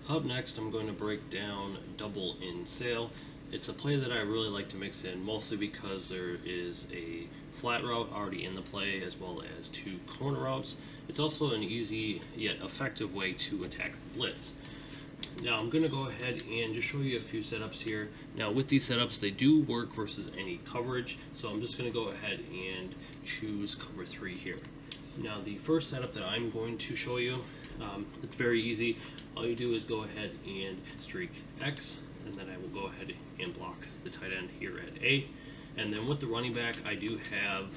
Up next, I'm going to break down double in sail. It's a play that I really like to mix in, mostly because there is a flat route already in the play, as well as two corner routes. It's also an easy yet effective way to attack the blitz. Now I'm going to go ahead and just show you a few setups here. Now with these setups, they do work versus any coverage, so I'm just going to go ahead and choose cover 3 here. Now the first setup that I'm going to show you, it's very easy. All you do is go ahead and streak X, and then I will go ahead and block the tight end here at A. And then with the running back, I do have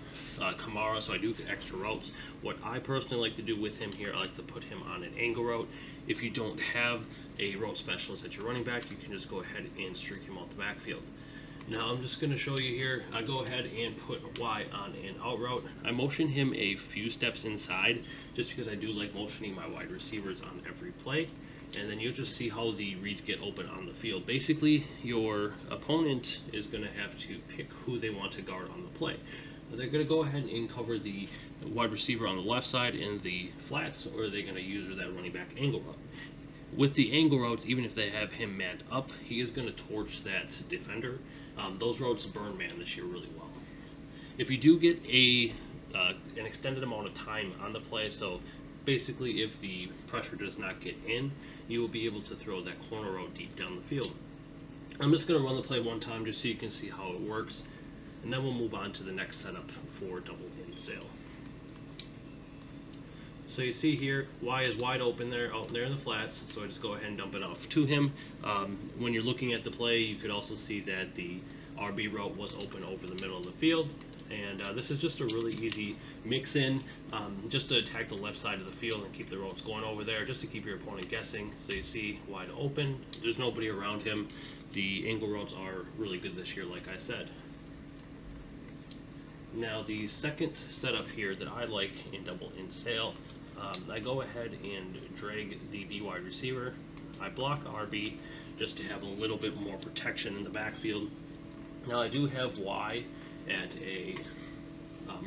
Kamara, so I do get extra routes. What I personally like to do with him here, I like to put him on an angle route. If you don't have a route specialist at your running back, you can just go ahead and streak him out the backfield. Now I'm just going to show you here, I go ahead and put Y on an out route. I motion him a few steps inside, just because I do like motioning my wide receivers on every play. And then you'll just see how the reads get open on the field. Basically, your opponent is going to have to pick who they want to guard on the play. They're going to go ahead and cover the wide receiver on the left side in the flats, or they're going to use that running back angle route. With the angle routes, even if they have him manned up, he is going to torch that defender. Those routes burn man this year really well. If you do get an extended amount of time on the play, so basically if the pressure does not get in, you will be able to throw that corner route deep down the field. I'm just going to run the play one time just so you can see how it works, and then we'll move on to the next setup for double in sail. So you see here, Y is wide open there, out there in the flats, so I just go ahead and dump it off to him. When you're looking at the play, you could also see that the RB route was open over the middle of the field. And this is just a really easy mix in, just to attack the left side of the field and keep the routes going over there, just to keep your opponent guessing. So you see wide open, there's nobody around him. The angle routes are really good this year, like I said. Now the second setup here that I like in double in sail, I go ahead and drag the B wide receiver. I block RB just to have a little bit more protection in the backfield. Now I do have Y at a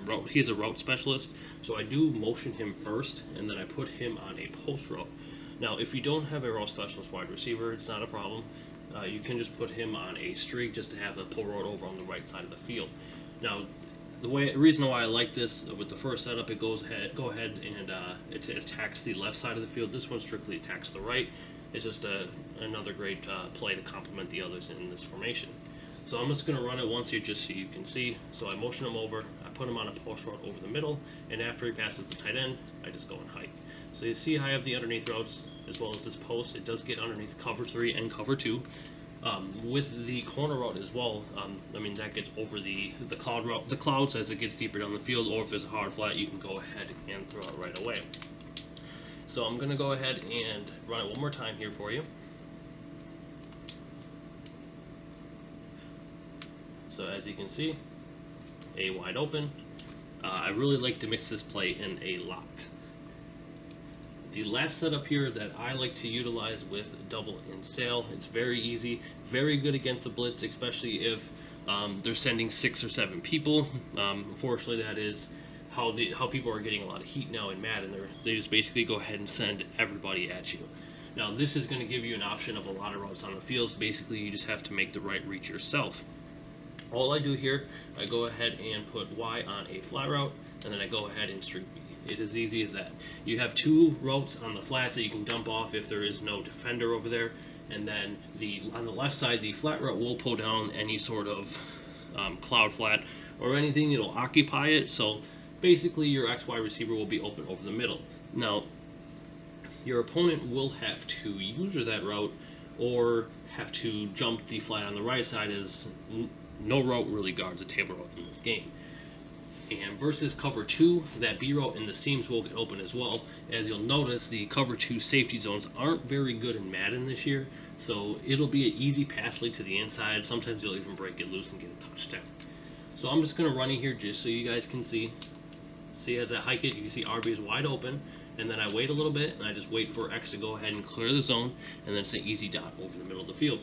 route. He's a route specialist, so I do motion him first, and then I put him on a post route. Now if you don't have a route specialist wide receiver, it's not a problem. You can just put him on a streak just to have a pull route over on the right side of the field. Now the reason why I like this with the first setup, it go ahead and it attacks the left side of the field. This one strictly attacks the right. It's just another great play to complement the others in this formation. So I'm just going to run it once here just so you can see. So I motion him over, I put him on a post route over the middle, and after he passes the tight end, I just go and hike. So you see I have the underneath routes as well as this post. It does get underneath cover 3 and cover 2. With the corner route as well, I mean that gets over the cloud route, the clouds as it gets deeper down the field, or if it's a hard flat, you can go ahead and throw it right away. So I'm going to go ahead and run it one more time here for you. So as you can see, A wide open. I really like to mix this play in a lot. The last setup here that I like to utilize with double in sail, it's very easy, very good against the blitz, especially if they're sending 6 or 7 people. Unfortunately, that is how people are getting a lot of heat now in Madden. They just basically go ahead and send everybody at you. Now this is going to give you an option of a lot of routes on the field, so basically you just have to make the right reach yourself. All I do here, I go ahead and put Y on a flat route, and then I go ahead and streak B. It's as easy as that. You have 2 routes on the flats that you can dump off if there is no defender over there, and then on the left side, the flat route will pull down any sort of cloud flat or anything that'll occupy it. So basically, your XY receiver will be open over the middle. Now, your opponent will have to use that route or have to jump the flat on the right side, as no route really guards a table route in this game. And versus cover 2, that B route and the seams will get open as well. As you'll notice, the cover 2 safety zones aren't very good in Madden this year, so it'll be an easy pass lead to the inside. Sometimes you'll even break it loose and get a touchdown. So I'm just going to run it here just so you guys can see. See, as I hike it, you can see RB is wide open, and then I wait a little bit, and I just wait for X to go ahead and clear the zone, and then it's an easy dot over the middle of the field.